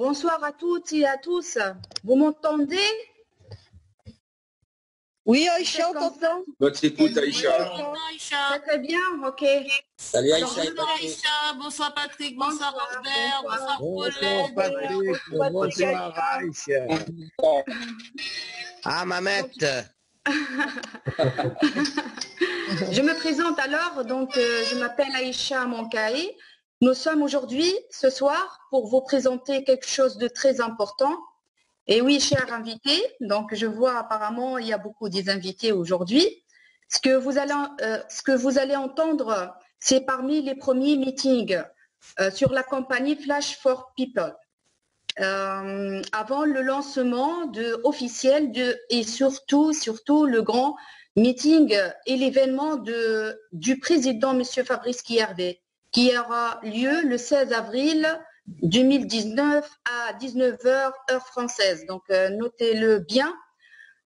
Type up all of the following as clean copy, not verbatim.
Bonsoir à toutes et à tous. Vous m'entendez? Oui, Aïcha, on t'entend. Votre écoute, Aïcha. Très très bien, ok. Salut Alors, Aïcha. Bonsoir Aïcha, bonsoir Patrick, bonsoir Robert, bonsoir Bonsoir Paulette. Patrick, bonsoir Aïcha. Ah, Mamette. Je me présente alors, donc je m'appelle Aïcha Mankaï. Nous sommes aujourd'hui, ce soir, pour vous présenter quelque chose de très important. Et oui, chers invités, donc je vois apparemment il y a beaucoup des invités aujourd'hui. Ce que vous allez entendre, c'est parmi les premiers meetings sur la compagnie Flash for People. Avant le lancement officiel et surtout le grand meeting et l'événement du président M. Fabrice Guillervet, qui aura lieu le 16 avril 2019 à 19h heure française. Donc notez-le bien.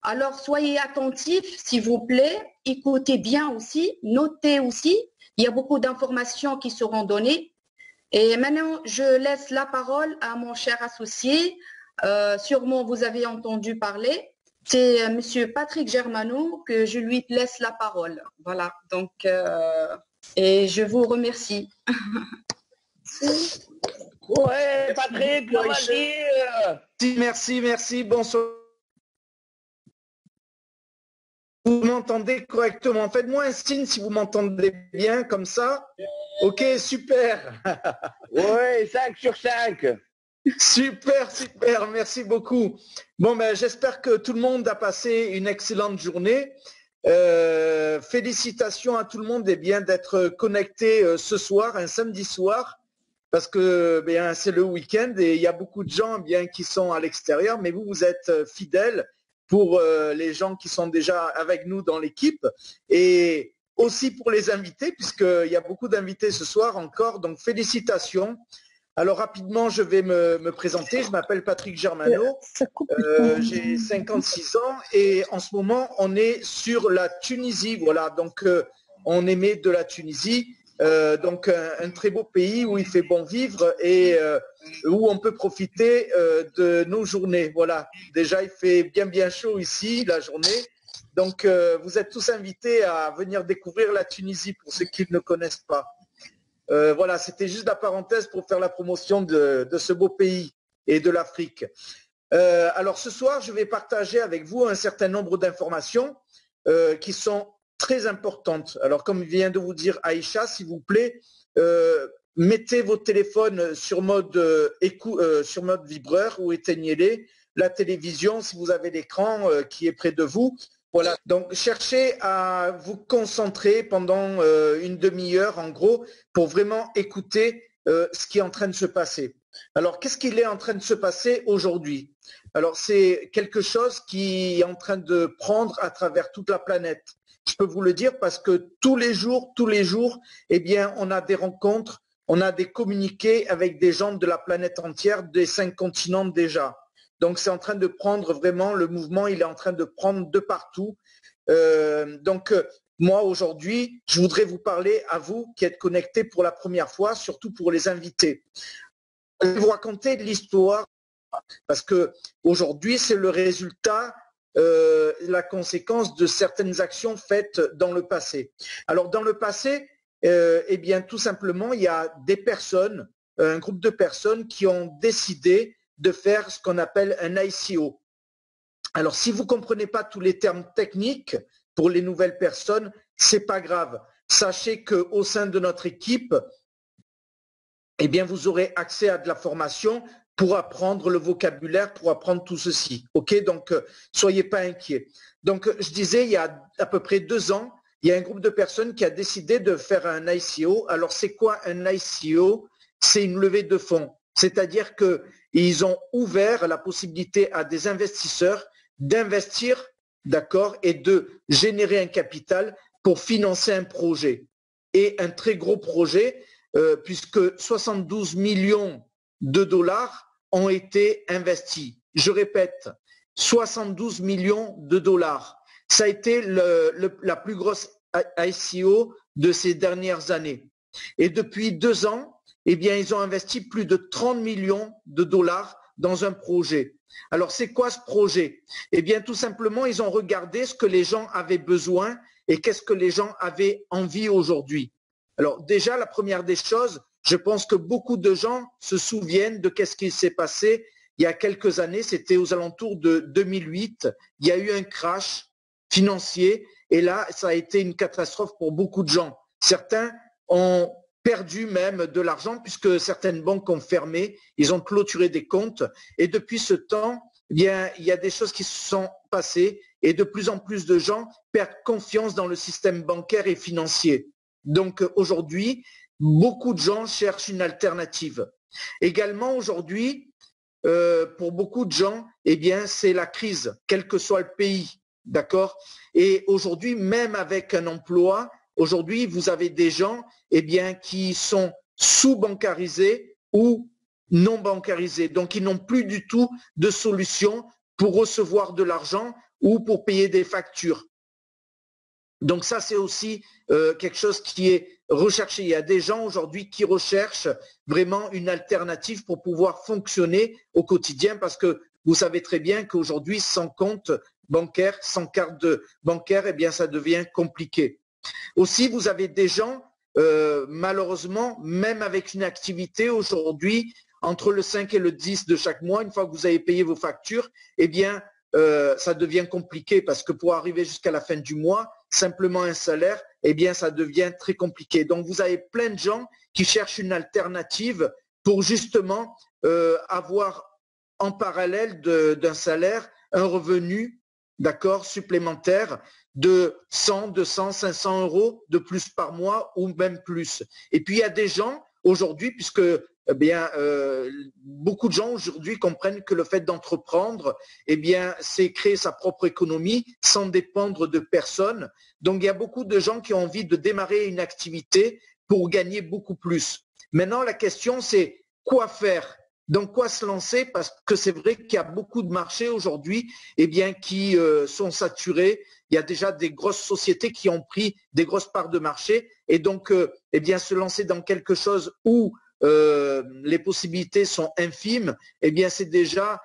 Alors soyez attentifs s'il vous plaît, écoutez bien aussi, notez aussi. Il y a beaucoup d'informations qui seront données. Et maintenant, je laisse la parole à mon cher associé. Sûrement, vous avez entendu parler. C'est Monsieur Patrick Germano que je lui laisse la parole. Voilà. Donc, et je vous remercie. Ouais, Patrick, vas-y. Merci. Bonsoir. Vous m'entendez correctement? Faites-moi un signe si vous m'entendez bien, comme ça. Ok, super. Oui, 5 sur 5. Super, merci beaucoup. Bon, ben, j'espère que tout le monde a passé une excellente journée. Félicitations à tout le monde d'être connecté ce soir, un samedi soir, parce que c'est le week-end et il y a beaucoup de gens qui sont à l'extérieur, mais vous êtes fidèles pour les gens qui sont déjà avec nous dans l'équipe et aussi pour les invités, puisqu'il y a beaucoup d'invités ce soir encore, donc félicitations. Alors rapidement, je vais me présenter. Je m'appelle Patrick Germano, j'ai 56 ans et en ce moment, on est sur la Tunisie. Voilà, donc on émet de la Tunisie, donc un très beau pays où il fait bon vivre et où on peut profiter de nos journées. Voilà, déjà il fait bien chaud ici la journée. Donc vous êtes tous invités à venir découvrir la Tunisie pour ceux qui ne connaissent pas. Voilà, c'était juste la parenthèse pour faire la promotion de ce beau pays et de l'Afrique. Alors ce soir, je vais partager avec vous un certain nombre d'informations qui sont très importantes. Alors comme vient de vous dire Aïcha, s'il vous plaît, mettez vos téléphones sur mode vibreur ou éteignez-les. La télévision, si vous avez l'écran qui est près de vous. Voilà, donc cherchez à vous concentrer pendant une demi-heure en gros pour vraiment écouter ce qui est en train de se passer. Alors, qu'est-ce qu'il est en train de se passer aujourd'hui? Alors, c'est quelque chose qui est en train de prendre à travers toute la planète. Je peux vous le dire parce que tous les jours, on a des rencontres, on a des communiqués avec des gens de la planète entière, des 5 continents déjà. Donc, c'est en train de prendre vraiment, le mouvement, il est en train de prendre de partout. Moi, aujourd'hui, je voudrais vous parler à vous qui êtes connectés pour la première fois, surtout pour les invités. Je vais vous raconter l'histoire parce que aujourd'hui, c'est le résultat, la conséquence de certaines actions faites dans le passé. Alors, dans le passé, tout simplement, il y a des personnes, un groupe de personnes qui ont décidé de faire ce qu'on appelle un ICO. Alors, si vous ne comprenez pas tous les termes techniques pour les nouvelles personnes, c'est pas grave. Sachez qu'au sein de notre équipe, vous aurez accès à de la formation pour apprendre le vocabulaire, pour apprendre tout ceci. Ok, donc soyez pas inquiets. Donc, je disais, il y a à peu près 2 ans, il y a un groupe de personnes qui a décidé de faire un ICO. Alors, c'est quoi un ICO? C'est une levée de fonds. C'est-à-dire qu'ils ont ouvert la possibilité à des investisseurs d'investir, d'accord, et de générer un capital pour financer un projet. Et un très gros projet, puisque 72 millions de dollars ont été investis. Je répète, 72 millions de dollars. Ça a été la plus grosse ICO de ces dernières années. Et depuis 2 ans, ils ont investi plus de 30 millions de dollars dans un projet. Alors, c'est quoi ce projet? Eh bien, tout simplement, ils ont regardé ce que les gens avaient besoin et qu'est-ce que les gens avaient envie aujourd'hui. Alors, déjà, la première des choses, je pense que beaucoup de gens se souviennent de qu'est-ce qui s'est passé il y a quelques années, c'était aux alentours de 2008. Il y a eu un crash financier et là, ça a été une catastrophe pour beaucoup de gens. Certains ont perdu même de l'argent puisque certaines banques ont fermé, ils ont clôturé des comptes et depuis ce temps, eh bien, il y a des choses qui se sont passées et de plus en plus de gens perdent confiance dans le système bancaire et financier. Donc aujourd'hui, beaucoup de gens cherchent une alternative. Également aujourd'hui, pour beaucoup de gens, eh bien, c'est la crise, quel que soit le pays, d'accord? Et aujourd'hui, même avec un emploi, aujourd'hui, vous avez des gens, eh bien, qui sont sous-bancarisés ou non bancarisés. Donc, ils n'ont plus du tout de solution pour recevoir de l'argent ou pour payer des factures. Donc ça, c'est aussi quelque chose qui est recherché. Il y a des gens aujourd'hui qui recherchent vraiment une alternative pour pouvoir fonctionner au quotidien parce que vous savez très bien qu'aujourd'hui, sans compte bancaire, sans carte bancaire, eh bien, ça devient compliqué. Aussi, vous avez des gens, malheureusement, même avec une activité aujourd'hui, entre le 5 et le 10 de chaque mois, une fois que vous avez payé vos factures, eh bien, ça devient compliqué parce que pour arriver jusqu'à la fin du mois, simplement un salaire, eh bien, ça devient très compliqué. Donc, vous avez plein de gens qui cherchent une alternative pour justement avoir en parallèle d'un salaire un revenu, d'accord, supplémentaire de 100, 200, 500 euros de plus par mois ou même plus. Et puis, il y a des gens aujourd'hui, puisque eh bien, beaucoup de gens aujourd'hui comprennent que le fait d'entreprendre, eh bien, c'est créer sa propre économie sans dépendre de personne. Donc, il y a beaucoup de gens qui ont envie de démarrer une activité pour gagner beaucoup plus. Maintenant, la question, c'est quoi faire? Dans quoi se lancer? Parce que c'est vrai qu'il y a beaucoup de marchés aujourd'hui, eh bien, qui sont saturés. Il y a déjà des grosses sociétés qui ont pris des grosses parts de marché, et donc, eh bien, se lancer dans quelque chose où les possibilités sont infimes, eh bien, c'est déjà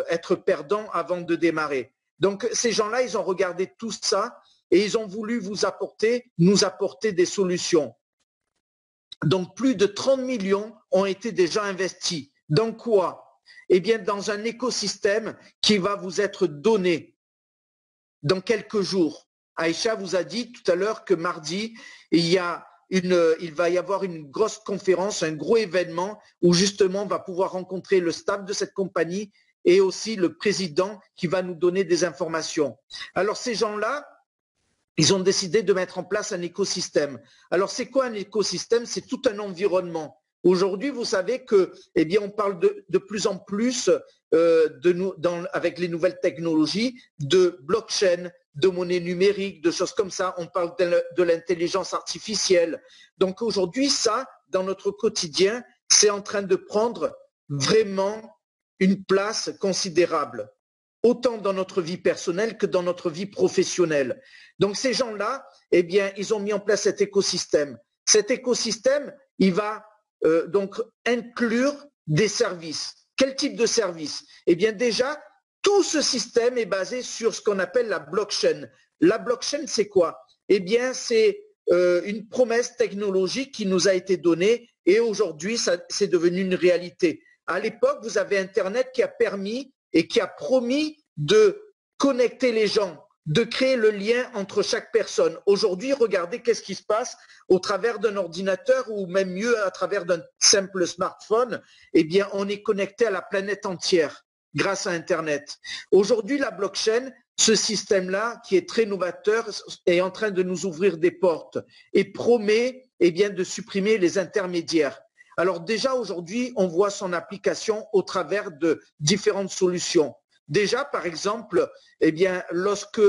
être perdant avant de démarrer. Donc, ces gens-là, ils ont regardé tout ça et ils ont voulu nous apporter des solutions. Donc, plus de 30 millions ont été déjà investis. Dans quoi? Eh bien, dans un écosystème qui va vous être donné dans quelques jours. Aïcha vous a dit tout à l'heure que mardi, il va y avoir une grosse conférence, un gros événement où justement on va pouvoir rencontrer le staff de cette compagnie et aussi le président qui va nous donner des informations. Alors ces gens-là, ils ont décidé de mettre en place un écosystème. Alors c'est quoi un écosystème? C'est tout un environnement. Aujourd'hui, vous savez que, eh bien, on parle de plus en plus avec les nouvelles technologies de blockchain, de monnaie numérique, de choses comme ça. On parle de l'intelligence artificielle. Donc aujourd'hui, ça, dans notre quotidien, c'est en train de prendre vraiment une place considérable, autant dans notre vie personnelle que dans notre vie professionnelle. Donc ces gens-là, eh bien, ils ont mis en place cet écosystème. Cet écosystème, il va donc inclure des services. Quel type de services? Eh bien déjà, tout ce système est basé sur ce qu'on appelle la blockchain. La blockchain, c'est quoi? Eh bien, c'est une promesse technologique qui nous a été donnée et aujourd'hui, c'est devenu une réalité. À l'époque, vous avez Internet qui a permis et qui a promis de connecter les gens, de créer le lien entre chaque personne. Aujourd'hui, regardez qu'est-ce qui se passe au travers d'un ordinateur ou même mieux à travers d'un simple smartphone. Eh bien, on est connecté à la planète entière grâce à Internet. Aujourd'hui, la blockchain, ce système-là, qui est très novateur, est en train de nous ouvrir des portes et promet eh bien, de supprimer les intermédiaires. Alors déjà, aujourd'hui, on voit son application au travers de différentes solutions. Déjà, par exemple, eh bien, lorsque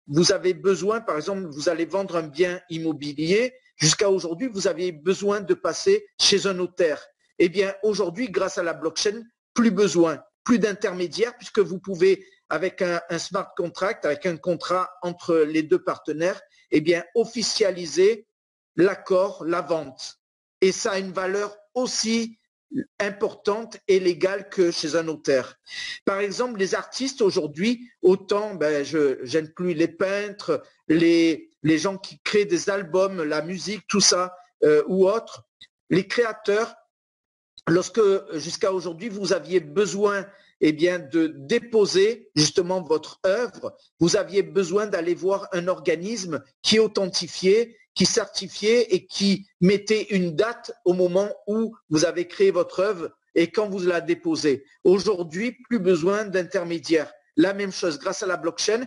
vous avez besoin, par exemple, vous allez vendre un bien immobilier, jusqu'à aujourd'hui, vous avez besoin de passer chez un notaire. Eh bien, aujourd'hui, grâce à la blockchain, plus besoin, plus d'intermédiaires, puisque vous pouvez, avec un smart contract, avec un contrat entre les deux partenaires, eh bien, officialiser l'accord, la vente. Et ça a une valeur aussi importante et légale que chez un notaire. Par exemple, les artistes aujourd'hui, autant, j'inclus les peintres, les gens qui créent des albums, la musique, tout ça, ou autres, les créateurs, lorsque jusqu'à aujourd'hui vous aviez besoin de déposer justement votre œuvre, vous aviez besoin d'aller voir un organisme qui authentifiait, qui certifiait et qui mettait une date au moment où vous avez créé votre œuvre et quand vous la déposez. Aujourd'hui, plus besoin d'intermédiaire. La même chose, grâce à la blockchain,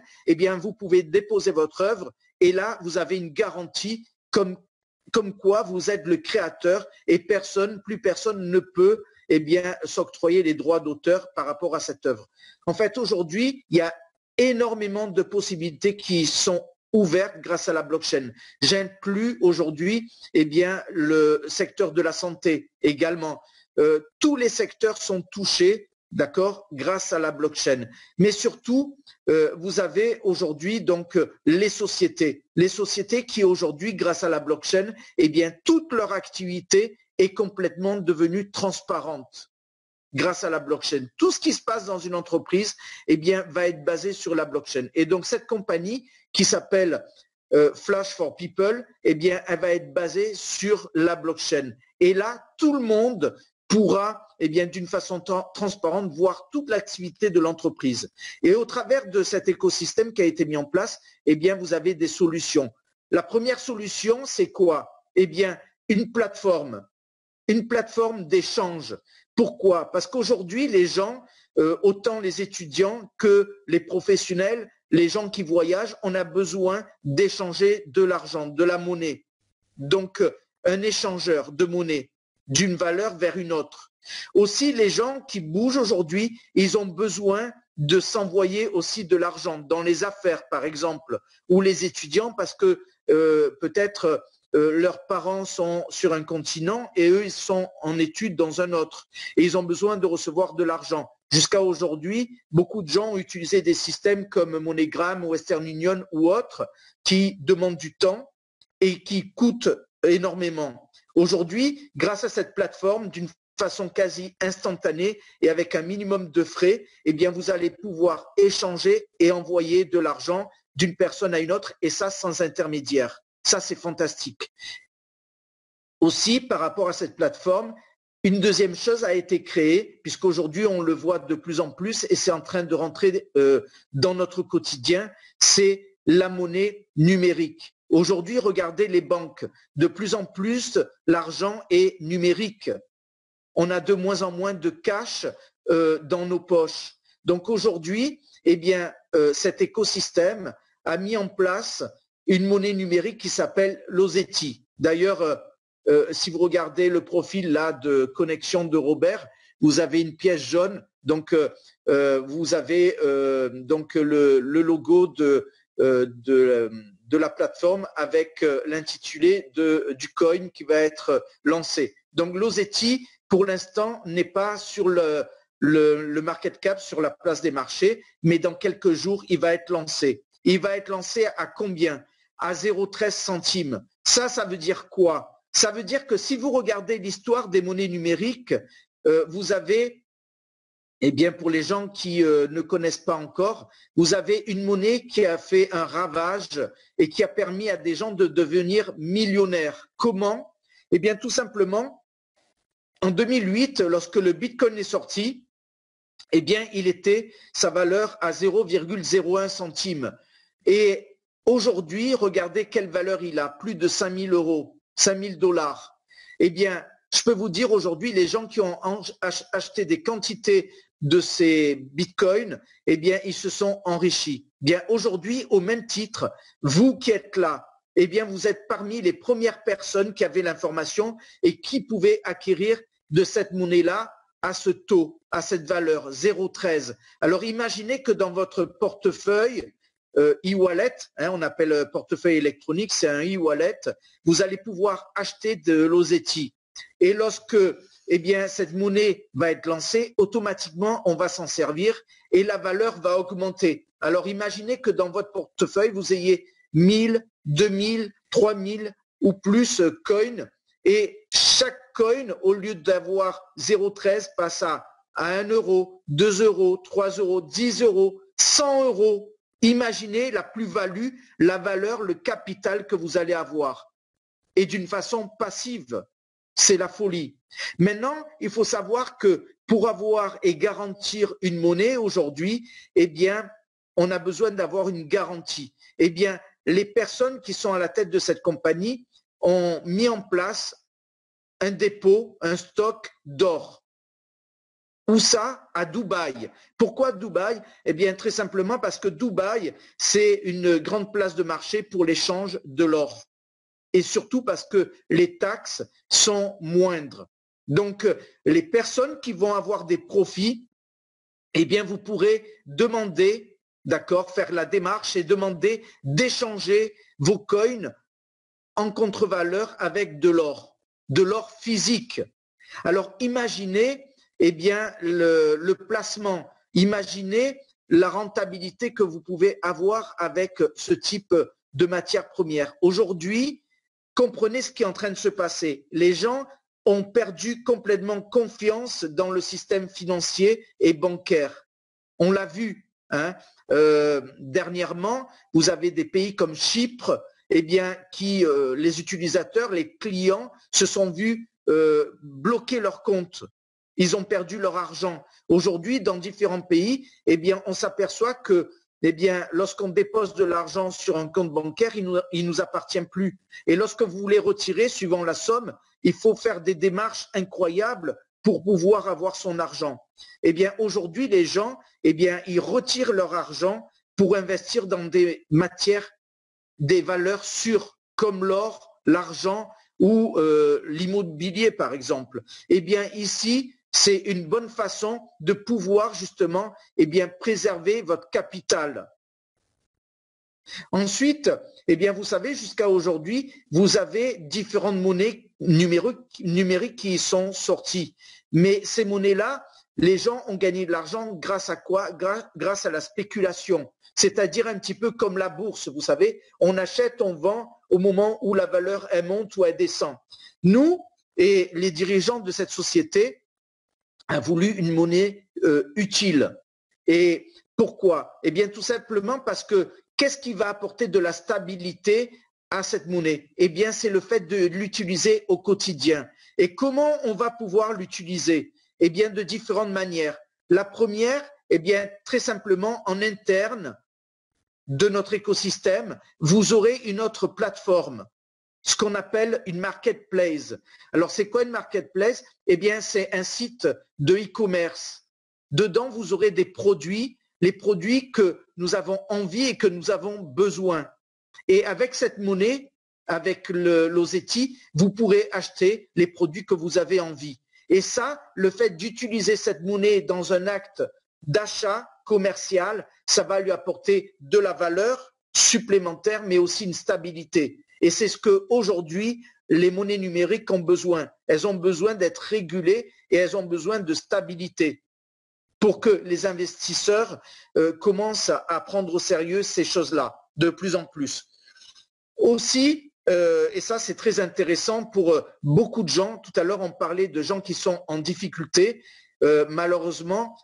vous pouvez déposer votre œuvre et là, vous avez une garantie comme quoi vous êtes le créateur et plus personne ne peut s'octroyer les droits d'auteur par rapport à cette œuvre. En fait, aujourd'hui, il y a énormément de possibilités qui sont ouvertes grâce à la blockchain. J'inclus aujourd'hui le secteur de la santé également. Tous les secteurs sont touchés, d'accord, grâce à la blockchain. Mais surtout, vous avez aujourd'hui donc les sociétés qui aujourd'hui, grâce à la blockchain, toute leur activité est complètement devenue transparente grâce à la blockchain. Tout ce qui se passe dans une entreprise va être basé sur la blockchain. Et donc cette compagnie qui s'appelle Flash for People, elle va être basée sur la blockchain. Et là, tout le monde pourra d'une façon transparente voir toute l'activité de l'entreprise. Et au travers de cet écosystème qui a été mis en place, vous avez des solutions. La première solution, c'est quoi? Une plateforme d'échange. Pourquoi? Parce qu'aujourd'hui, les gens, autant les étudiants que les professionnels, les gens qui voyagent, on a besoin d'échanger de l'argent, de la monnaie. Donc, un échangeur de monnaie d'une valeur vers une autre. Aussi, les gens qui bougent aujourd'hui, ils ont besoin de s'envoyer aussi de l'argent dans les affaires, par exemple, ou les étudiants, parce que peut-être leurs parents sont sur un continent et eux, ils sont en études dans un autre. Et ils ont besoin de recevoir de l'argent. Jusqu'à aujourd'hui, beaucoup de gens ont utilisé des systèmes comme MoneyGram, Western Union ou autres qui demandent du temps et qui coûtent énormément. Aujourd'hui, grâce à cette plateforme, d'une façon quasi instantanée et avec un minimum de frais, vous allez pouvoir échanger et envoyer de l'argent d'une personne à une autre et ça sans intermédiaire. Ça, c'est fantastique. Aussi, par rapport à cette plateforme, une deuxième chose a été créée, puisqu'aujourd'hui, on le voit de plus en plus et c'est en train de rentrer dans notre quotidien, c'est la monnaie numérique. Aujourd'hui, regardez les banques. De plus en plus, l'argent est numérique. On a de moins en moins de cash dans nos poches. Donc aujourd'hui, cet écosystème a mis en place une monnaie numérique qui s'appelle l'Ozeti. D'ailleurs, si vous regardez le profil là de connexion de Robert, vous avez une pièce jaune. Donc, vous avez donc le logo de la plateforme avec l'intitulé du coin qui va être lancé. Donc, l'Ozeti, pour l'instant, n'est pas sur le market cap, sur la place des marchés, mais dans quelques jours, il va être lancé. Il va être lancé à combien? À 0,13 centimes. Ça veut dire quoi? Ça veut dire que si vous regardez l'histoire des monnaies numériques, vous avez, pour les gens qui ne connaissent pas encore, vous avez une monnaie qui a fait un ravage et qui a permis à des gens de devenir millionnaires. Comment? Tout simplement, en 2008, lorsque le Bitcoin est sorti, il était sa valeur à 0,01 centimes. Et aujourd'hui, regardez quelle valeur il a, plus de 5 000 euros, 5 000 dollars. Je peux vous dire aujourd'hui, les gens qui ont acheté des quantités de ces bitcoins, ils se sont enrichis. Aujourd'hui, au même titre, vous qui êtes là, vous êtes parmi les premières personnes qui avaient l'information et qui pouvaient acquérir de cette monnaie-là à ce taux, à cette valeur, 0,13. Alors imaginez que dans votre portefeuille, e-wallet, on appelle portefeuille électronique, c'est un e-wallet, vous allez pouvoir acheter de l'Ozeti. Et lorsque cette monnaie va être lancée, automatiquement, on va s'en servir et la valeur va augmenter. Alors imaginez que dans votre portefeuille, vous ayez 1000, 2000, 3000 ou plus coins et chaque chaque coin, au lieu d'avoir 0,13, passe à 1 euro, 2 euros, 3 euros, 10 euros, 100 euros. Imaginez la plus-value, la valeur, le capital que vous allez avoir. Et d'une façon passive. C'est la folie. Maintenant, il faut savoir que pour avoir et garantir une monnaie aujourd'hui, eh bien, on a besoin d'avoir une garantie. Eh bien, les personnes qui sont à la tête de cette compagnie ont mis en place un dépôt, un stock d'or. Où ça? À Dubaï. Pourquoi Dubaï? Eh bien, très simplement parce que Dubaï, c'est une grande place de marché pour l'échange de l'or. Et surtout parce que les taxes sont moindres. Donc, les personnes qui vont avoir des profits, eh bien, vous pourrez demander, d'accord, faire la démarche et demander d'échanger vos coins en contre-valeur avec de l'or physique. Alors, imaginez, eh bien, le placement, imaginez la rentabilité que vous pouvez avoir avec ce type de matière première. Aujourd'hui, comprenez ce qui est en train de se passer. Les gens ont perdu complètement confiance dans le système financier et bancaire. On l'a vu. Hein. Dernièrement, vous avez des pays comme Chypre, eh bien, qui les utilisateurs, les clients, se sont vus bloquer leurs comptes. Ils ont perdu leur argent. Aujourd'hui, dans différents pays, eh bien, on s'aperçoit que eh bien, lorsqu'on dépose de l'argent sur un compte bancaire, il nous appartient plus. Et lorsque vous voulez retirer, suivant la somme, il faut faire des démarches incroyables pour pouvoir avoir son argent. Eh bien, aujourd'hui, les gens, eh bien, ils retirent leur argent pour investir dans des matières, des valeurs sûres, comme l'or, l'argent ou l'immobilier, par exemple. Eh bien, ici, c'est une bonne façon de pouvoir justement eh bien, préserver votre capital. Ensuite, eh bien, vous savez, jusqu'à aujourd'hui, vous avez différentes monnaies numériques qui sont sorties. Mais ces monnaies-là, les gens ont gagné de l'argent grâce à quoi? Grâce à la spéculation. C'est-à-dire un petit peu comme la bourse, vous savez, on achète, on vend au moment où la valeur elle monte ou elle descend. Nous et les dirigeants de cette société, a voulu une monnaie utile. Et pourquoi? Eh bien, tout simplement parce que qu'est-ce qui va apporter de la stabilité à cette monnaie? Eh bien, c'est le fait de l'utiliser au quotidien. Et comment on va pouvoir l'utiliser? Eh bien, de différentes manières. La première, eh bien, très simplement, en interne de notre écosystème, vous aurez une autre plateforme, ce qu'on appelle une marketplace. Alors, c'est quoi une marketplace? Eh bien, c'est un site de e-commerce. Dedans, vous aurez des produits, les produits que nous avons envie et que nous avons besoin. Et avec cette monnaie, avec l'Ozeti, vous pourrez acheter les produits que vous avez envie. Et ça, le fait d'utiliser cette monnaie dans un acte d'achat commercial, ça va lui apporter de la valeur supplémentaire, mais aussi une stabilité. Et c'est ce qu'aujourd'hui, les monnaies numériques ont besoin. Elles ont besoin d'être régulées et elles ont besoin de stabilité pour que les investisseurs commencent à prendre au sérieux ces choses-là de plus en plus. Aussi, et ça c'est très intéressant pour beaucoup de gens, tout à l'heure on parlait de gens qui sont en difficulté, malheureusement,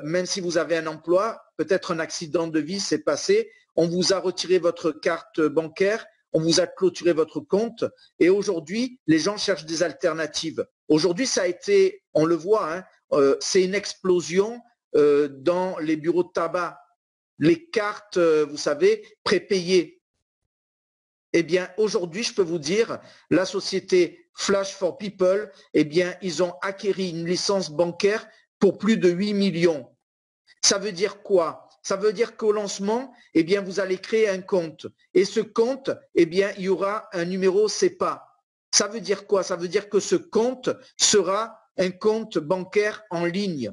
même si vous avez un emploi, peut-être un accident de vie s'est passé, on vous a retiré votre carte bancaire, on vous a clôturé votre compte et aujourd'hui, les gens cherchent des alternatives. Aujourd'hui, ça a été, on le voit, hein, c'est une explosion dans les bureaux de tabac. Les cartes, vous savez, prépayées. Eh bien, aujourd'hui, je peux vous dire, la société Flash for People, eh bien, ils ont acquis une licence bancaire pour plus de 8 millions. Ça veut dire quoi? Ça veut dire qu'au lancement, eh bien, vous allez créer un compte. Et ce compte, eh bien, il y aura un numéro SEPA. Ça veut dire quoi? Ça veut dire que ce compte sera un compte bancaire en ligne.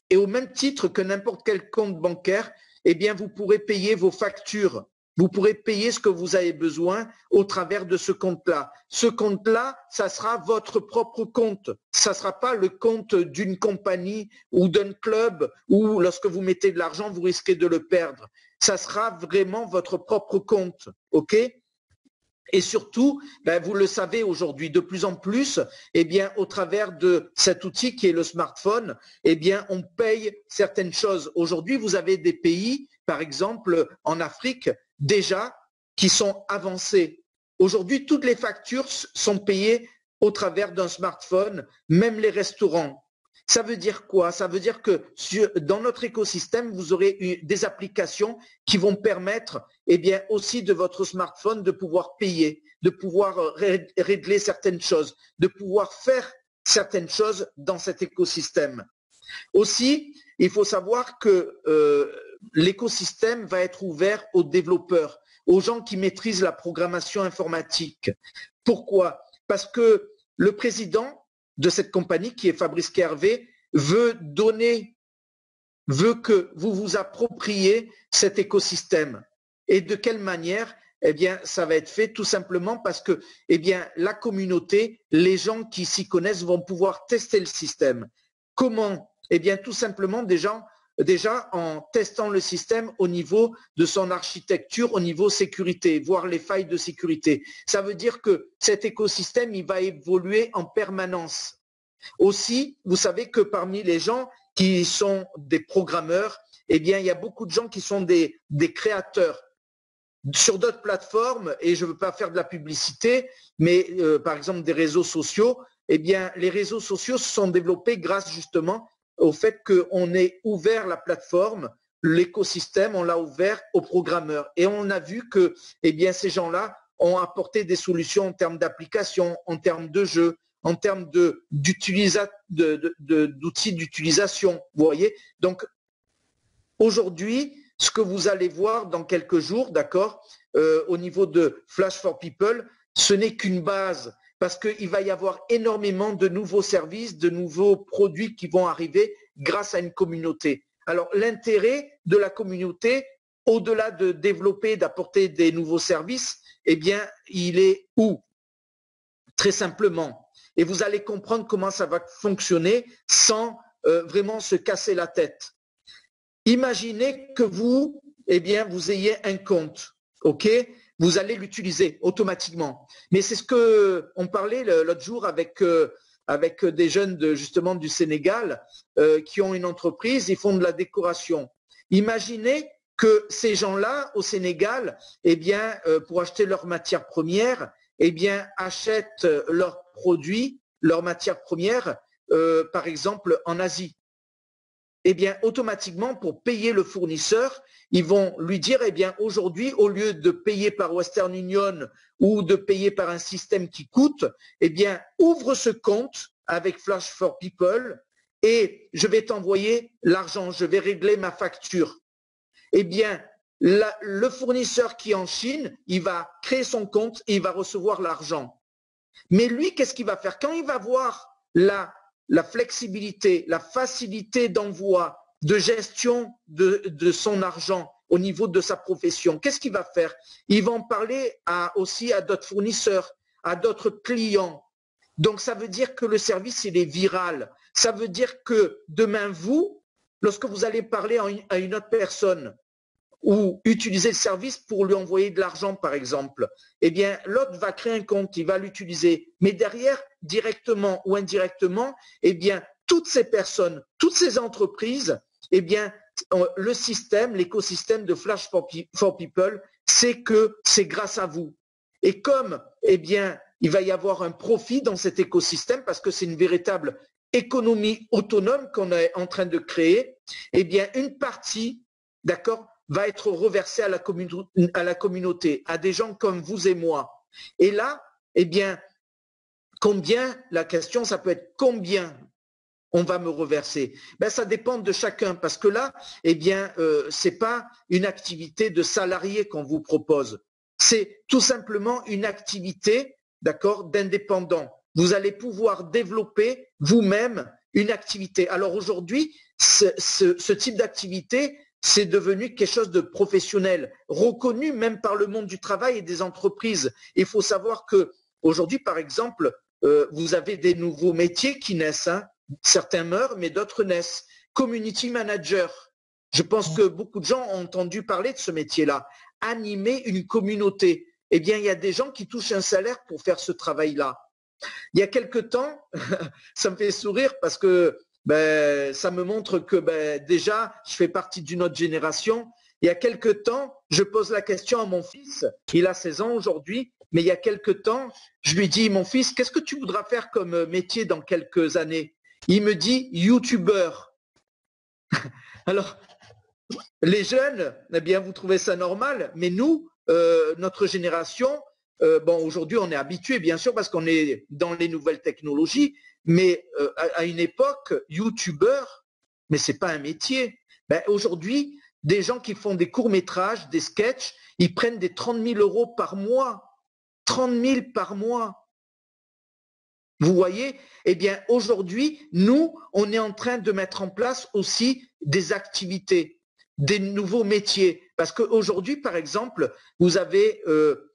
Et au même titre que n'importe quel compte bancaire, eh bien, vous pourrez payer vos factures. Vous pourrez payer ce que vous avez besoin au travers de ce compte-là. Ce compte-là, ça sera votre propre compte. Ça ne sera pas le compte d'une compagnie ou d'un club où lorsque vous mettez de l'argent, vous risquez de le perdre. Ça sera vraiment votre propre compte. OK? Et surtout, vous le savez aujourd'hui, de plus en plus, au travers de cet outil qui est le smartphone, on paye certaines choses. Aujourd'hui, vous avez des pays, par exemple en Afrique, déjà, qui sont avancés. Aujourd'hui, toutes les factures sont payées au travers d'un smartphone, même les restaurants. Ça veut dire quoi? Ça veut dire que dans notre écosystème, vous aurez des applications qui vont permettre aussi de votre smartphone de pouvoir payer, de pouvoir régler certaines choses, de pouvoir faire certaines choses dans cet écosystème. Aussi, il faut savoir que l'écosystème va être ouvert aux développeurs, aux gens qui maîtrisent la programmation informatique. Pourquoi? Parce que le président de cette compagnie, qui est Fabrice Kervé, veut que vous vous appropriez cet écosystème. Et de quelle manière? Ça va être fait tout simplement parce que la communauté, les gens qui s'y connaissent vont pouvoir tester le système. Comment? Tout simplement déjà en testant le système au niveau de son architecture, au niveau sécurité, voir les failles de sécurité. Ça veut dire que cet écosystème, il va évoluer en permanence. Aussi, vous savez que parmi les gens qui sont des programmeurs, il y a beaucoup de gens qui sont des créateurs. Sur d'autres plateformes, et je ne veux pas faire de la publicité, mais par exemple des réseaux sociaux, les réseaux sociaux se sont développés grâce justement au fait qu'on ait ouvert la plateforme, l'écosystème, on l'a ouvert aux programmeurs. Et on a vu que ces gens-là ont apporté des solutions en termes d'applications, en termes de jeux, en termes d'outils d'utilisation. Vous voyez? Donc, aujourd'hui, ce que vous allez voir dans quelques jours, d'accord, au niveau de Flash for People, ce n'est qu'une base. Parce qu'il va y avoir énormément de nouveaux services, de nouveaux produits qui vont arriver grâce à une communauté. Alors l'intérêt de la communauté, au-delà de développer, d'apporter des nouveaux services, il est où? Très simplement. Et vous allez comprendre comment ça va fonctionner sans vraiment se casser la tête. Imaginez que vous ayez un compte, ok? Vous allez l'utiliser automatiquement. Mais c'est ce qu'on parlait l'autre jour avec des jeunes justement du Sénégal qui ont une entreprise, ils font de la décoration. Imaginez que ces gens-là au Sénégal, pour acheter leurs matières premières, achètent leurs produits, leurs matières premières, par exemple en Asie. Automatiquement, pour payer le fournisseur, ils vont lui dire, aujourd'hui, au lieu de payer par Western Union ou de payer par un système qui coûte, ouvre ce compte avec Flash for People et je vais t'envoyer l'argent, je vais régler ma facture. Le fournisseur qui est en Chine, il va créer son compte et il va recevoir l'argent. Mais lui, qu'est-ce qu'il va faire? Quand il va voir la flexibilité, la facilité d'envoi, de gestion de son argent au niveau de sa profession, qu'est-ce qu'il va faire? Il va en parler aussi à d'autres fournisseurs, à d'autres clients. Donc ça veut dire que le service, il est viral. Ça veut dire que demain, vous, lorsque vous allez parler à une autre personne ou utiliser le service pour lui envoyer de l'argent, par exemple, l'autre va créer un compte, il va l'utiliser. Mais derrière, directement ou indirectement, toutes ces personnes, toutes ces entreprises, le système, l'écosystème de Flash for People, c'est que c'est grâce à vous. Et comme, il va y avoir un profit dans cet écosystème parce que c'est une véritable économie autonome qu'on est en train de créer, une partie, d'accord, va être reversée à la communauté, à des gens comme vous et moi. Et là, combien, la question, ça peut être combien on va me reverser? Ça dépend de chacun, parce que là, c'est pas une activité de salarié qu'on vous propose. C'est tout simplement une activité, d'accord, d'indépendant. Vous allez pouvoir développer vous-même une activité. Alors aujourd'hui, ce type d'activité, c'est devenu quelque chose de professionnel, reconnu même par le monde du travail et des entreprises. Il faut savoir que aujourd'hui, par exemple, vous avez des nouveaux métiers qui naissent. Certains meurent, mais d'autres naissent. Community manager. Je pense que beaucoup de gens ont entendu parler de ce métier-là. Animer une communauté. eh bien, il y a des gens qui touchent un salaire pour faire ce travail-là. Il y a quelque temps, ça me fait sourire parce que ça me montre que déjà, je fais partie d'une autre génération. Il y a quelque temps, je pose la question à mon fils, il a 16 ans aujourd'hui, mais il y a quelque temps, je lui dis, mon fils, qu'est-ce que tu voudras faire comme métier dans quelques années? Il me dit, youtubeur. Alors, les jeunes, eh bien, vous trouvez ça normal, mais nous, notre génération, aujourd'hui, on est habitué, bien sûr, parce qu'on est dans les nouvelles technologies, mais à une époque, youtubeur, mais c'est pas un métier. Aujourd'hui, des gens qui font des courts-métrages, des sketchs, ils prennent des 30 000 euros par mois. 30 000 par mois. Vous voyez? Eh bien, aujourd'hui, nous, on est en train de mettre en place aussi des activités, des nouveaux métiers. Parce qu'aujourd'hui, par exemple, vous avez,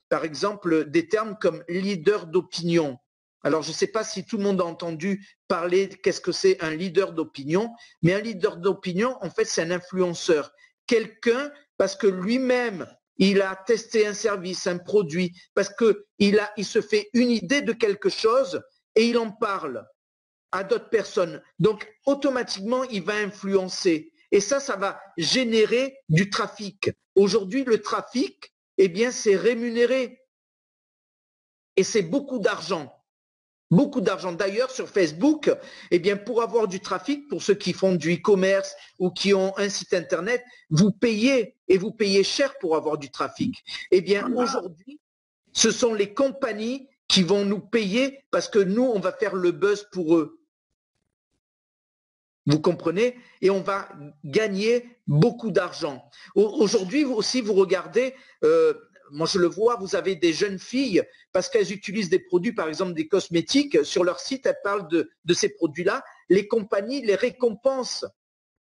par exemple, des termes comme leader d'opinion. Alors, je ne sais pas si tout le monde a entendu parler qu'est-ce que c'est un leader d'opinion, mais un leader d'opinion, en fait, c'est un influenceur. Quelqu'un, parce que lui-même, il a testé un service, un produit, parce qu'il se fait une idée de quelque chose et il en parle à d'autres personnes. Donc, automatiquement, il va influencer. Et ça va générer du trafic. Aujourd'hui, le trafic, eh bien, c'est rémunéré. Et c'est beaucoup d'argent. Beaucoup d'argent. D'ailleurs, sur Facebook, eh bien, pour avoir du trafic, pour ceux qui font du e-commerce ou qui ont un site internet, vous payez et vous payez cher pour avoir du trafic. Eh bien, aujourd'hui, ce sont les compagnies qui vont nous payer parce que nous, on va faire le buzz pour eux. Vous comprenez? Et on va gagner beaucoup d'argent. Aujourd'hui aussi, vous regardez, moi je le vois, vous avez des jeunes filles, parce qu'elles utilisent des produits, par exemple des cosmétiques, sur leur site, elles parlent de ces produits-là. Les compagnies les récompensent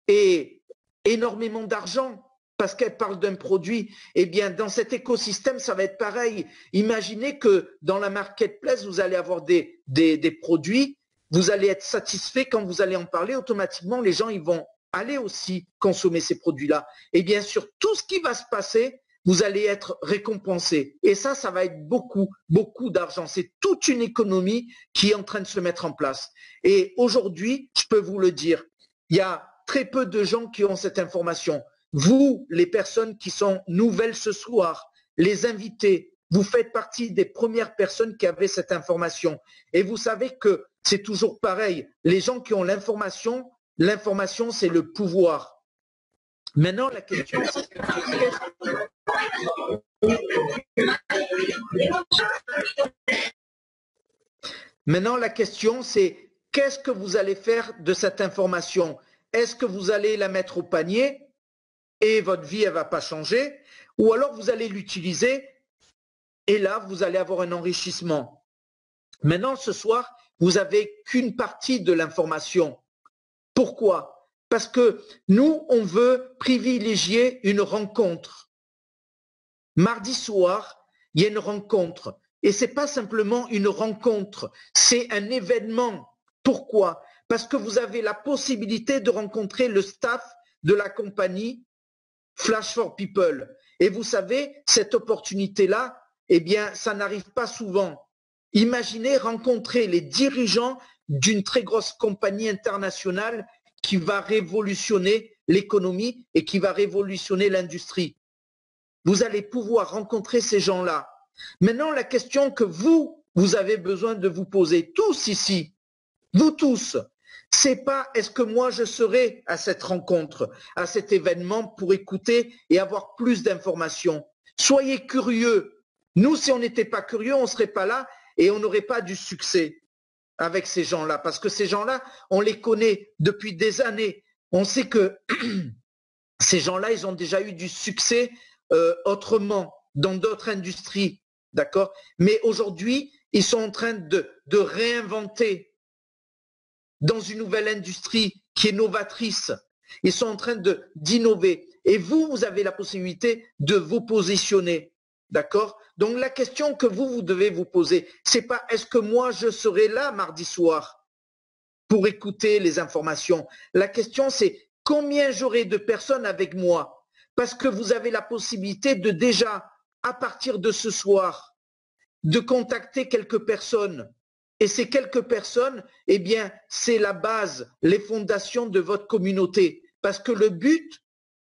et énormément d'argent parce qu'elles parlent d'un produit. Eh bien, dans cet écosystème, ça va être pareil. Imaginez que dans la marketplace, vous allez avoir des produits, vous allez être satisfait quand vous allez en parler, automatiquement, les gens ils vont aller aussi consommer ces produits-là. Et bien sûr, tout ce qui va se passer, vous allez être récompensé. Et ça va être beaucoup, beaucoup d'argent. C'est toute une économie qui est en train de se mettre en place. Et aujourd'hui, je peux vous le dire, il y a très peu de gens qui ont cette information. Vous, les personnes qui sont nouvelles ce soir, les invités, vous faites partie des premières personnes qui avaient cette information. Et vous savez que c'est toujours pareil. Les gens qui ont l'information, c'est le pouvoir. Maintenant, la question, c'est qu'est-ce que vous allez faire de cette information? Est-ce que vous allez la mettre au panier et votre vie, elle ne va pas changer? Ou alors vous allez l'utiliser et là, vous allez avoir un enrichissement. Maintenant, ce soir, vous n'avez qu'une partie de l'information. Pourquoi? Parce que nous, on veut privilégier une rencontre. Mardi soir, il y a une rencontre. Et ce n'est pas simplement une rencontre, c'est un événement. Pourquoi? Parce que vous avez la possibilité de rencontrer le staff de la compagnie Flash for People. Et vous savez, cette opportunité-là, eh bien, ça n'arrive pas souvent. Imaginez rencontrer les dirigeants d'une très grosse compagnie internationale qui va révolutionner l'économie et qui va révolutionner l'industrie. Vous allez pouvoir rencontrer ces gens-là. Maintenant, la question que vous avez besoin de vous poser, tous ici, vous tous, c'est pas est-ce que moi je serai à cette rencontre, à cet événement pour écouter et avoir plus d'informations. Soyez curieux. Nous, si on n'était pas curieux, on ne serait pas là et on n'aurait pas du succès avec ces gens-là. Parce que ces gens-là, on les connaît depuis des années. On sait que ces gens-là, ils ont déjà eu du succès autrement, dans d'autres industries. D'accord? Mais aujourd'hui, ils sont en train de réinventer dans une nouvelle industrie qui est novatrice. Ils sont en train d'innover. Et vous avez la possibilité de vous positionner. D'accord? Donc la question que vous devez vous poser, c'est pas est-ce que moi je serai là mardi soir pour écouter les informations. La question c'est combien j'aurai de personnes avec moi? Parce que vous avez la possibilité de déjà à partir de ce soir, de contacter quelques personnes. Et ces quelques personnes, eh bien, c'est la base, les fondations de votre communauté. Parce que le but,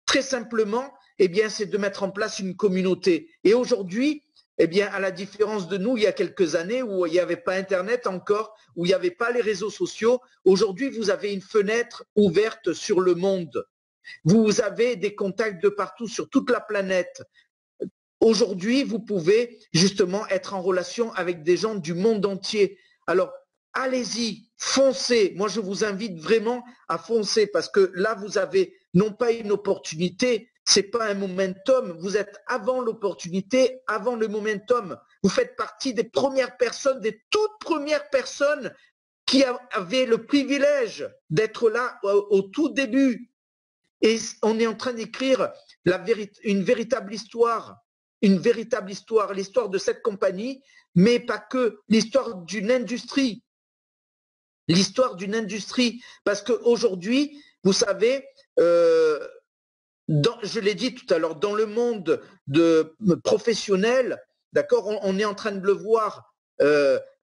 très simplement, eh bien, c'est de mettre en place une communauté. Et aujourd'hui, eh bien, à la différence de nous, il y a quelques années où il n'y avait pas Internet encore, où il n'y avait pas les réseaux sociaux, aujourd'hui, vous avez une fenêtre ouverte sur le monde. Vous avez des contacts de partout sur toute la planète. Aujourd'hui, vous pouvez justement être en relation avec des gens du monde entier. Alors, allez-y, foncez. Moi, je vous invite vraiment à foncer parce que là, vous avez non pas une opportunité, c'est pas un momentum. Vous êtes avant l'opportunité, avant le momentum. Vous faites partie des premières personnes, des toutes premières personnes qui avaient le privilège d'être là au tout début. Et on est en train d'écrire une véritable histoire, l'histoire de cette compagnie, mais pas que, l'histoire d'une industrie. L'histoire d'une industrie. Parce qu'aujourd'hui, vous savez, je l'ai dit tout à l'heure, dans le monde professionnel, d'accord, on est en train de le voir,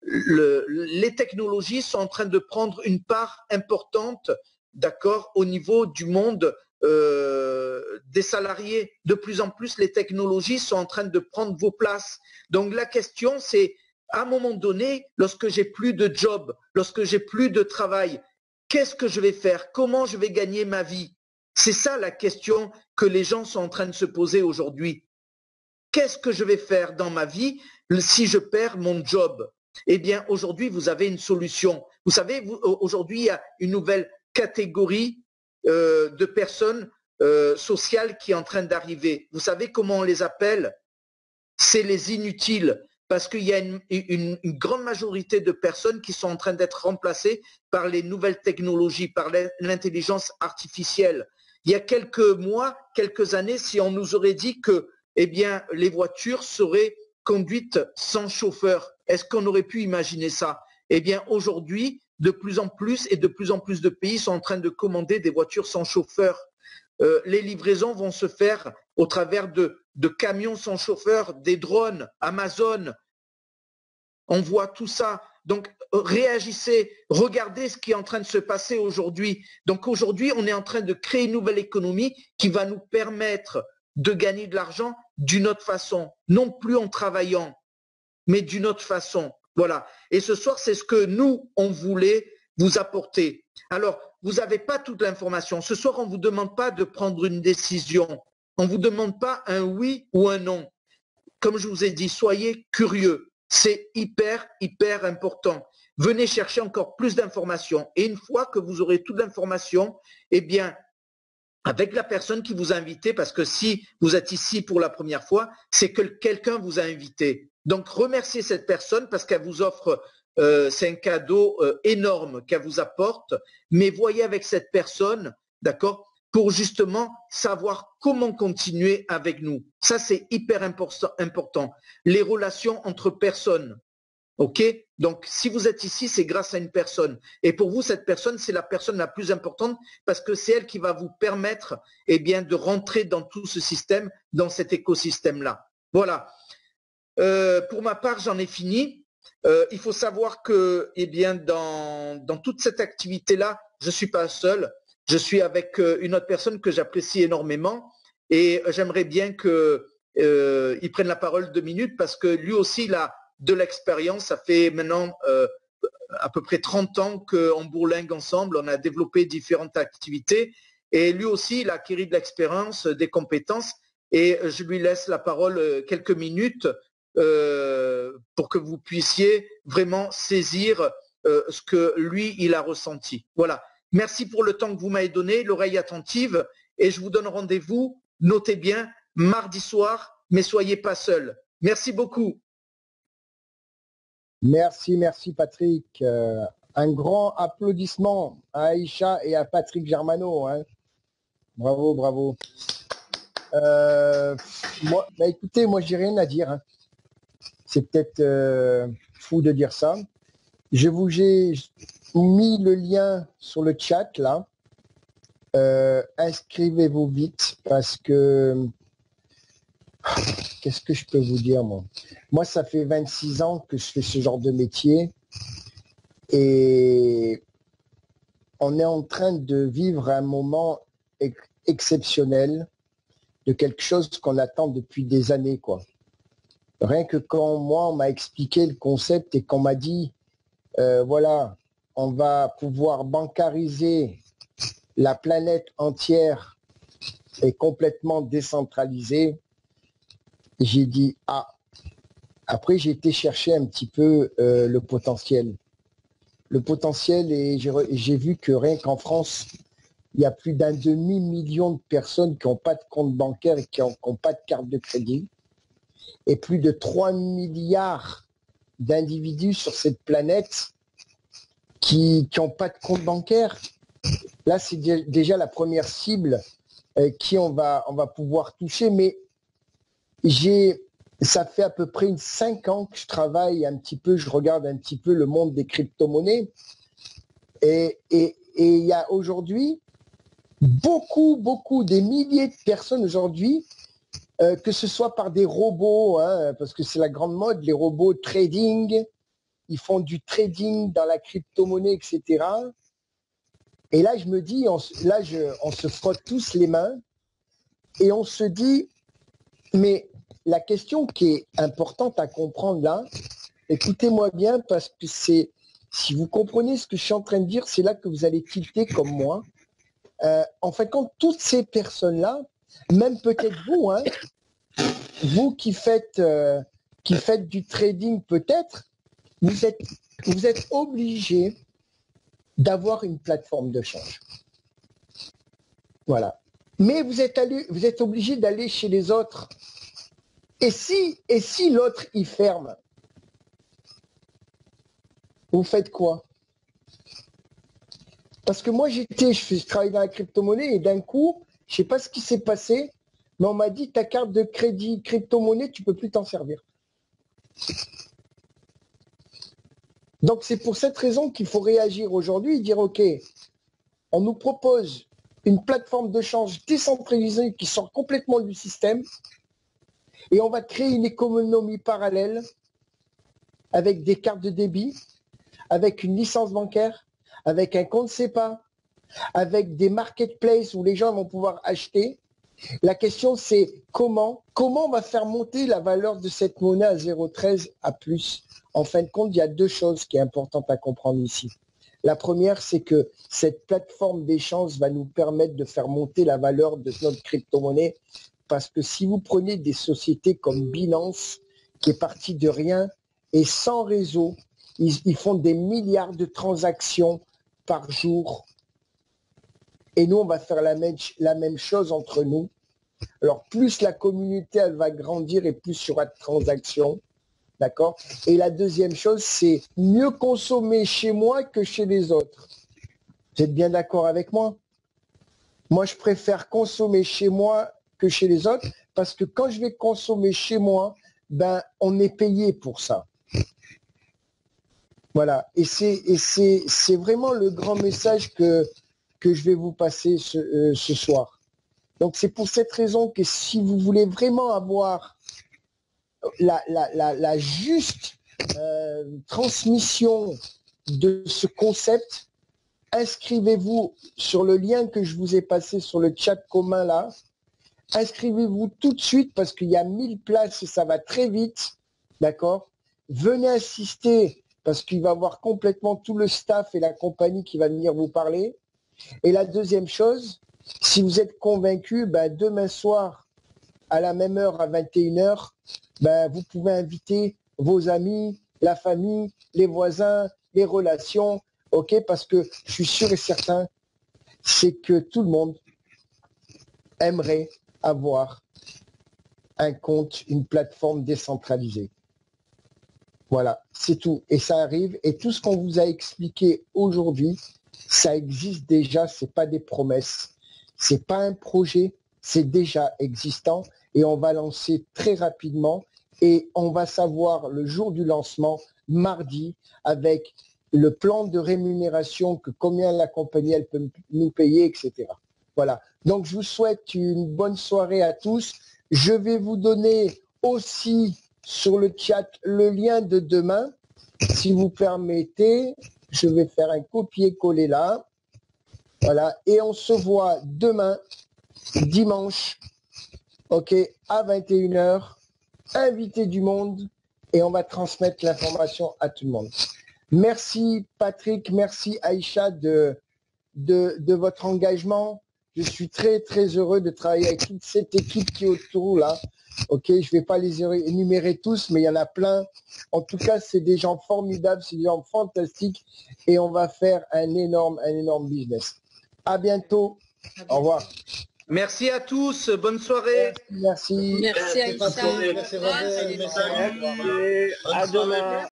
les technologies sont en train de prendre une part importante, d'accord, au niveau du monde des salariés. De plus en plus, les technologies sont en train de prendre vos places. Donc la question, c'est à un moment donné, lorsque j'ai plus de job, lorsque j'ai plus de travail, qu'est-ce que je vais faire? Comment je vais gagner ma vie? C'est ça la question que les gens sont en train de se poser aujourd'hui. Qu'est-ce que je vais faire dans ma vie si je perds mon job? Eh bien, aujourd'hui, vous avez une solution. Vous savez, aujourd'hui, il y a une nouvelle catégorie de personnes sociales qui est en train d'arriver. Vous savez comment on les appelle? C'est les inutiles. Parce qu'il y a une grande majorité de personnes qui sont en train d'être remplacées par les nouvelles technologies, par l'intelligence artificielle. Il y a quelques mois, quelques années, si on nous aurait dit que eh bien, les voitures seraient conduites sans chauffeur, est-ce qu'on aurait pu imaginer ça? Eh bien, aujourd'hui, de plus en plus et de plus en plus de pays sont en train de commander des voitures sans chauffeur. Les livraisons vont se faire au travers de camions sans chauffeur, des drones, Amazon. On voit tout ça. Donc, réagissez, regardez ce qui est en train de se passer aujourd'hui. Donc, aujourd'hui, on est en train de créer une nouvelle économie qui va nous permettre de gagner de l'argent d'une autre façon, non plus en travaillant, mais d'une autre façon. Voilà. Et ce soir, c'est ce que nous, on voulait vous apporter. Alors, vous n'avez pas toute l'information. Ce soir, on ne vous demande pas de prendre une décision. On ne vous demande pas un oui ou un non. Comme je vous ai dit, soyez curieux. C'est hyper, hyper important. Venez chercher encore plus d'informations. Et une fois que vous aurez toute l'information, eh bien, avec la personne qui vous a invité, parce que si vous êtes ici pour la première fois, c'est que quelqu'un vous a invité. Donc, remerciez cette personne parce qu'elle vous offre, c'est un cadeau énorme qu'elle vous apporte, mais voyez avec cette personne, d'accord, pour justement savoir comment continuer avec nous. Ça, c'est hyper important. Les relations entre personnes. OK? Donc, si vous êtes ici, c'est grâce à une personne. Et pour vous, cette personne, c'est la personne la plus importante parce que c'est elle qui va vous permettre, eh bien, de rentrer dans tout ce système, dans cet écosystème-là. Voilà. Pour ma part, j'en ai fini. Il faut savoir que, eh bien, dans toute cette activité-là, je ne suis pas seul. Je suis avec une autre personne que j'apprécie énormément et j'aimerais bien qu'il prenne la parole 2 minutes parce que lui aussi, il a de l'expérience. Ça fait maintenant à peu près 30 ans qu'on bourlingue ensemble. On a développé différentes activités et lui aussi, il a acquis de l'expérience, des compétences et je lui laisse la parole quelques minutes pour que vous puissiez vraiment saisir ce que lui, il a ressenti. Voilà. Merci pour le temps que vous m'avez donné, l'oreille attentive, et je vous donne rendez-vous, notez bien, mardi soir, mais soyez pas seuls. Merci beaucoup. Merci Patrick. Un grand applaudissement à Aïcha et à Patrick Germano. Hein. Bravo. Écoutez, moi j'ai rien à dire. Hein. C'est peut-être fou de dire ça. J'ai mis le lien sur le chat là. Inscrivez-vous vite parce que qu'est-ce que je peux vous dire, moi? Moi, ça fait 26 ans que je fais ce genre de métier et on est en train de vivre un moment exceptionnel de quelque chose qu'on attend depuis des années, quoi. Rien que quand moi, on m'a expliqué le concept et qu'on m'a dit, voilà, on va pouvoir bancariser la planète entière et complètement décentralisée, j'ai dit, ah. Après, j'ai été chercher un petit peu le potentiel. Le potentiel, et j'ai vu que rien qu'en France, il y a plus d'un demi-million de personnes qui n'ont pas de compte bancaire et qui n'ont pas de carte de crédit. Et plus de 3 milliards d'individus sur cette planète qui n'ont pas de compte bancaire. Là, c'est déjà la première cible qui on va pouvoir toucher. Mais ça fait à peu près 5 ans que je travaille un petit peu, je regarde un petit peu le monde des crypto-monnaies. Et il y a aujourd'hui beaucoup, des milliers de personnes aujourd'hui, que ce soit par des robots, hein, parce que c'est la grande mode, les robots trading, ils font du trading dans la crypto-monnaie, etc. Et là, je me dis, on se frotte tous les mains et on se dit, mais la question qui est importante à comprendre là, écoutez-moi bien parce que si vous comprenez ce que je suis en train de dire, c'est là que vous allez tilter comme moi. En fait, quand toutes ces personnes-là, même peut-être vous, hein, vous qui faites du trading peut-être, vous êtes obligé d'avoir une plateforme de change. Voilà. Mais vous êtes obligé d'aller chez les autres. Et si l'autre y ferme, vous faites quoi? Parce que moi, je travaille dans la crypto-monnaie et d'un coup, je ne sais pas ce qui s'est passé, mais on m'a dit ta carte de crédit crypto-monnaie, tu ne peux plus t'en servir. Donc, c'est pour cette raison qu'il faut réagir aujourd'hui et dire, OK, on nous propose une plateforme de change décentralisée qui sort complètement du système et on va créer une économie parallèle avec des cartes de débit, avec une licence bancaire, avec un compte SEPA, avec des marketplaces où les gens vont pouvoir acheter. La question, c'est comment on va faire monter la valeur de cette monnaie à 0,13 à plus. En fin de compte, il y a deux choses qui sont importantes à comprendre ici. La première, c'est que cette plateforme d'échange va nous permettre de faire monter la valeur de notre crypto-monnaie parce que si vous prenez des sociétés comme Binance, qui est partie de rien et sans réseau, ils font des milliards de transactions par jour. Et nous, on va faire la même chose entre nous. Alors, plus la communauté, elle va grandir et plus il y aura de transactions. D'accord? Et la deuxième chose, c'est mieux consommer chez moi que chez les autres. Vous êtes bien d'accord avec moi? Moi, je préfère consommer chez moi que chez les autres parce que quand je vais consommer chez moi, ben, on est payé pour ça. Voilà. Et c'est vraiment le grand message que je vais vous passer ce soir. Donc, c'est pour cette raison que si vous voulez vraiment avoir la juste transmission de ce concept, inscrivez-vous sur le lien que je vous ai passé sur le chat commun là. Inscrivez-vous tout de suite parce qu'il y a 1000 places et ça va très vite. D'accord? Venez assister parce qu'il va y avoir complètement tout le staff et la compagnie qui va venir vous parler. Et la deuxième chose, si vous êtes convaincu, ben demain soir, à la même heure, à 21h, ben vous pouvez inviter vos amis, la famille, les voisins, les relations, ok? Parce que je suis sûr et certain, c'est que tout le monde aimerait avoir un compte, une plateforme décentralisée. Voilà, c'est tout. Et ça arrive. Et tout ce qu'on vous a expliqué aujourd'hui, ça existe déjà, c'est pas des promesses. C'est pas un projet, c'est déjà existant. Et on va lancer très rapidement. Et on va savoir le jour du lancement, mardi, avec le plan de rémunération, que combien la compagnie elle peut nous payer, etc. Voilà. Donc, je vous souhaite une bonne soirée à tous. Je vais vous donner aussi sur le chat le lien de demain. Si vous permettez, je vais faire un copier-coller là. Voilà. Et on se voit demain, dimanche, ok, à 21h. Invité du monde et on va transmettre l'information à tout le monde. Merci Patrick, merci Aïcha de votre engagement. Je suis très très heureux de travailler avec toute cette équipe qui est autour là. Ok, je vais pas les énumérer tous, mais il y en a plein. En tout cas, c'est des gens formidables, c'est des gens fantastiques et on va faire un énorme business. À bientôt. Au revoir. Merci à tous. Bonne soirée. Merci. Merci Aïcha. À demain.